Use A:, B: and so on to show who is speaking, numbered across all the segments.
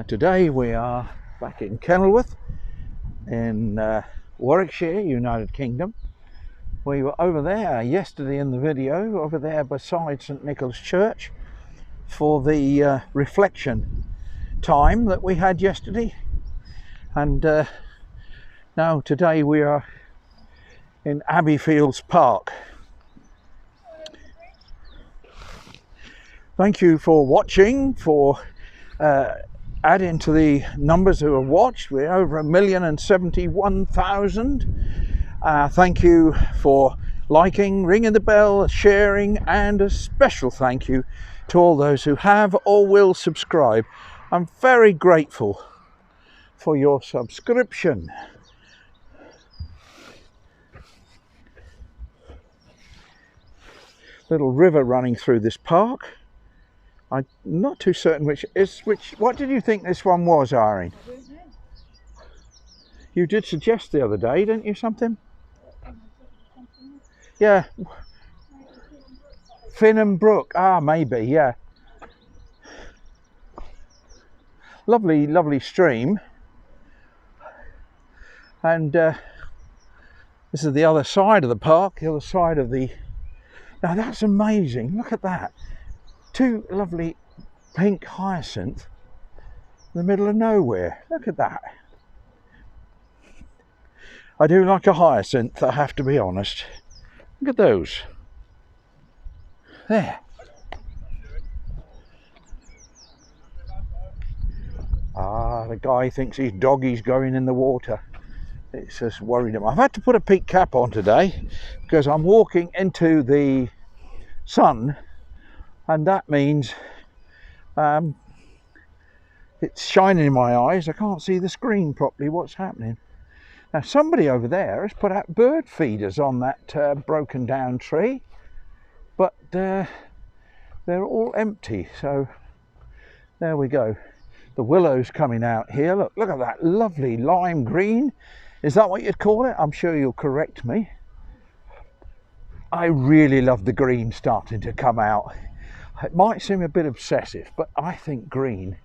A: Today we are back in Kenilworth in Warwickshire, United Kingdom. We were over there yesterday in the video, over there beside St Nicholas Church for the reflection time that we had yesterday. And now today we are in Abbeyfields Park. Thank you for watching, for adding to the numbers who have watched. We're over 1,071,000. Thank you for liking, ringing the bell, sharing, and a special thank you to all those who have or will subscribe. I'm very grateful for your subscription. Little river running through this park. I'm not too certain which. What did you think this one was, Irene?
B: I don't know.
A: You did suggest the other day, didn't you, something? Yeah. Finham Brook. Ah, maybe, yeah. Lovely, lovely stream. And this is the other side of the park, the other side of the... Now that's amazing, look at that. Two lovely pink hyacinth in the middle of nowhere. Look at that. I do like a hyacinth, I have to be honest. Look at those. There. Ah, the guy thinks his doggy's going in the water. It's just worried him. I've had to put a peak cap on today because I'm walking into the sun, and that means it's shining in my eyes. I can't see the screen properly. What's happening? Now somebody over there has put out bird feeders on that broken down tree, but they're all empty, so there we go. The willow's coming out here. Look at that lovely lime green. Is that what you'd call it? I'm sure you'll correct me. I really love the green starting to come out. It might seem a bit obsessive, but I think green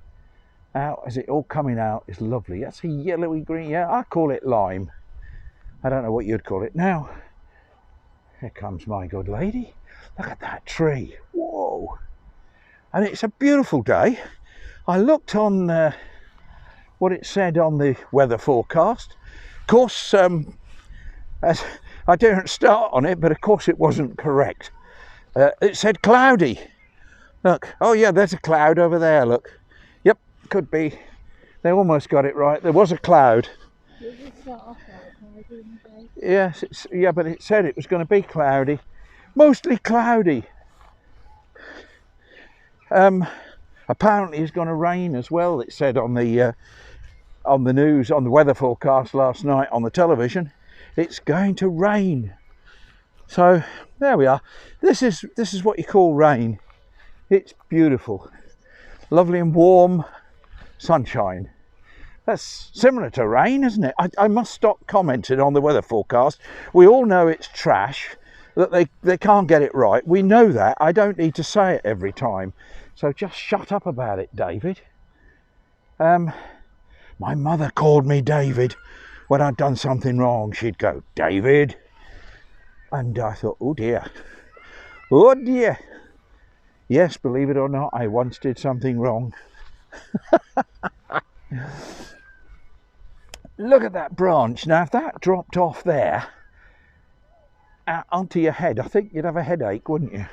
A: out as it all coming out is lovely. That's a yellowy green. Yeah, I call it lime. I don't know what you'd call it. Now, here comes my good lady. Look at that tree. Whoa. And it's a beautiful day. I looked on what it said on the weather forecast. Of course, as I didn't start on it, but of course it wasn't correct. It said cloudy. Look, oh yeah, there's a cloud over there, look. Yep, could be. They almost got it right. There was a cloud.
B: Did it start off like cloudy in the day?
A: Yes, yeah, but it said it was going to be cloudy. Mostly cloudy. Apparently it's going to rain as well, it said on the news, on the weather forecast last night on the television. It's going to rain. So there we are. This is what you call rain. It's beautiful, lovely and warm sunshine. That's similar to rain, isn't it? I must stop commenting on the weather forecast. We all know it's trash, that they can't get it right. We know that. I don't need to say it every time. So just shut up about it, David. My mother called me David when I'd done something wrong. She'd go, David. And I thought, oh dear. Oh dear. Yes, believe it or not, I once did something wrong. Look at that branch. Now, if that dropped off there onto your head, I think you'd have a headache, wouldn't you?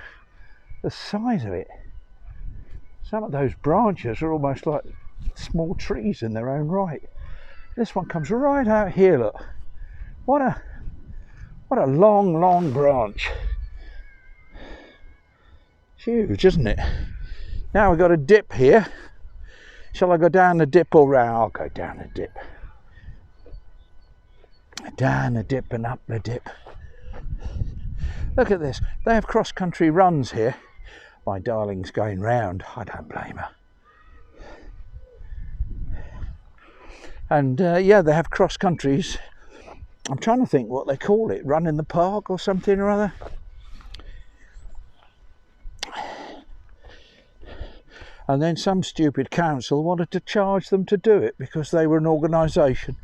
A: The size of it. Some of those branches are almost like small trees in their own right. This one comes right out here, look. What a long, long branch. Huge, isn't it? Now we've got a dip here. Shall I go down the dip or round? I'll go down the dip. Down the dip and up the dip. Look at this. They have cross-country runs here. My darling's going round. I don't blame her. And yeah, they have cross countries. I'm trying to think what they call it. Run in the park or something or other. and then some stupid council wanted to charge them to do it because they were an organisation.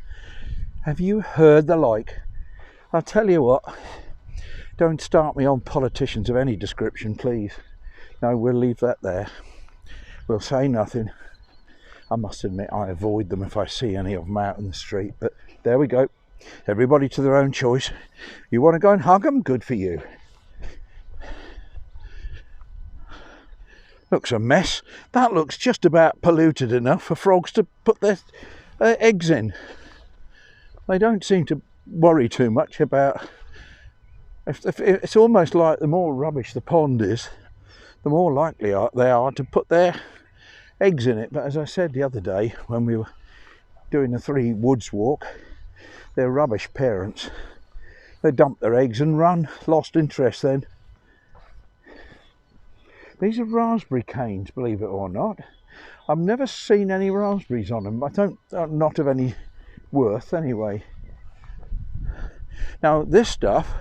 A: Have you heard the like? I'll tell you what, don't start me on politicians of any description, please. No, we'll leave that there. We'll say nothing. I must admit I avoid them if I see any of them out in the street, but there we go. Everybody to their own choice. You want to go and hug them? Good for you. Looks a mess. That looks just about polluted enough for frogs to put their eggs in. They don't seem to worry too much about... It's almost like the more rubbish the pond is, the more likely they are to put their eggs in it. But as I said the other day when we were doing the 3 woods walk, they're rubbish parents. They dump their eggs and run, lost interest then. These are raspberry canes, believe it or not. I've never seen any raspberries on them. Not of any worth anyway. Now this stuff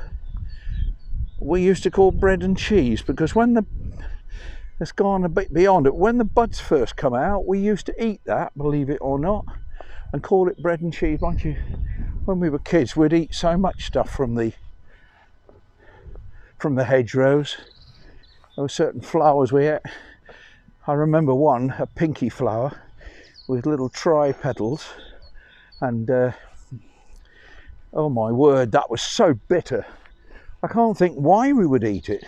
A: we used to call bread and cheese, because it's gone a bit beyond it. When the buds first come out, we used to eat that, believe it or not, and call it bread and cheese. When we were kids, we'd eat so much stuff from the hedgerows. There were certain flowers we ate. I remember one, a pinky flower with little tri-petals, and oh my word, that was so bitter. I can't think why we would eat it.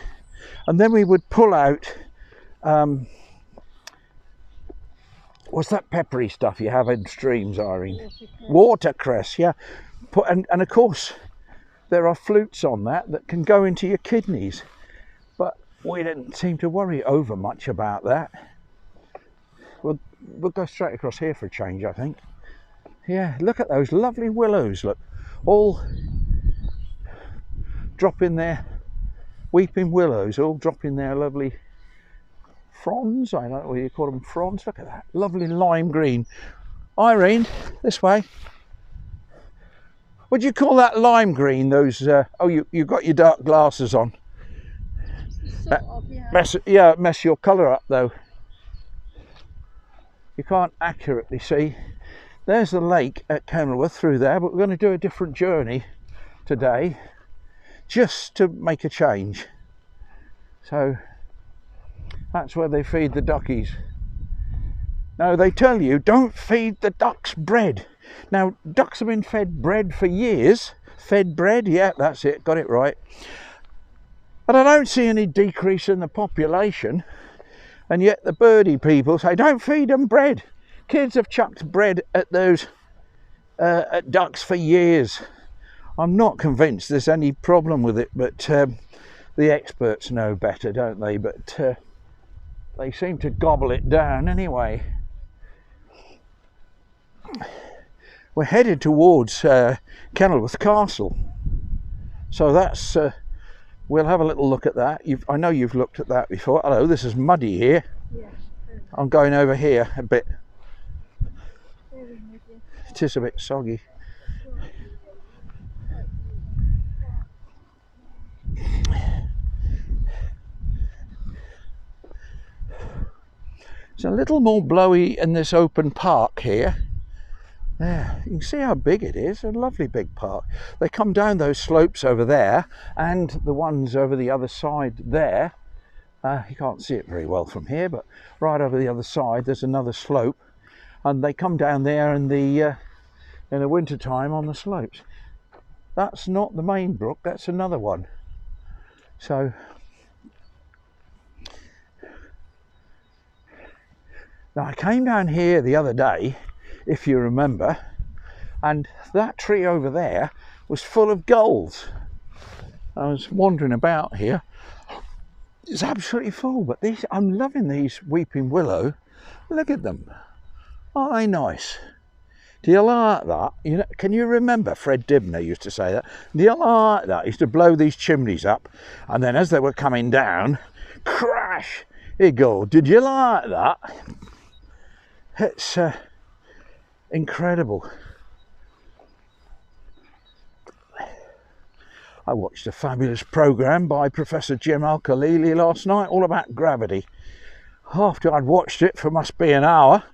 A: And then we would pull out what's that peppery stuff you have in streams, Irene? Watercress, yeah. And of course there are flutes on that can go into your kidneys, but we didn't seem to worry over much about that. We'll go straight across here for a change, I think. Yeah, look at those lovely willows, look, all dropping their weeping willows, all dropping their lovely fronds. I don't know what you call them, fronds. Look at that, lovely lime green. Irene, this way. Would you call that lime green? Those oh, you've got your dark glasses on.
B: Sort of, yeah.
A: Mess your colour up though. You can't accurately see. There's the lake at Kenilworth through there, but we're going to do a different journey today, just to make a change. So that's where they feed the duckies. Now they tell you don't feed the ducks bread. Now ducks have been fed bread for years. Fed bread, yeah, that's it, got it right. But I don't see any decrease in the population, and yet the birdie people say don't feed them bread. Kids have chucked bread at those at ducks for years. I'm not convinced there's any problem with it, but the experts know better, don't they? But they seem to gobble it down anyway. We're headed towards Kenilworth Castle, so that's we'll have a little look at that. I know you've looked at that before. Hello, this is muddy here.
B: Yeah.
A: I'm going over here a bit. It is a bit soggy. It's a little more blowy in this open park here. There, you can see how big it is. A lovely big park. They come down those slopes over there, and the ones over the other side there. You can't see it very well from here, but right over the other side there's another slope, and they come down there in the winter time on the slopes. That's not the main brook, that's another one. So now I came down here the other day, if you remember, and that tree over there was full of gulls. I was wandering about here. It's absolutely full, but I'm loving these weeping willow. Look at them. Aren't they nice? Do you like that? You know, can you remember Fred Dibner used to say that? Do you like that? He used to blow these chimneys up, and then as they were coming down, crash, he'd go, did you like that? It's incredible. I watched a fabulous programme by Professor Jim Al-Khalili last night, all about gravity. after I'd watched it for must be an hour,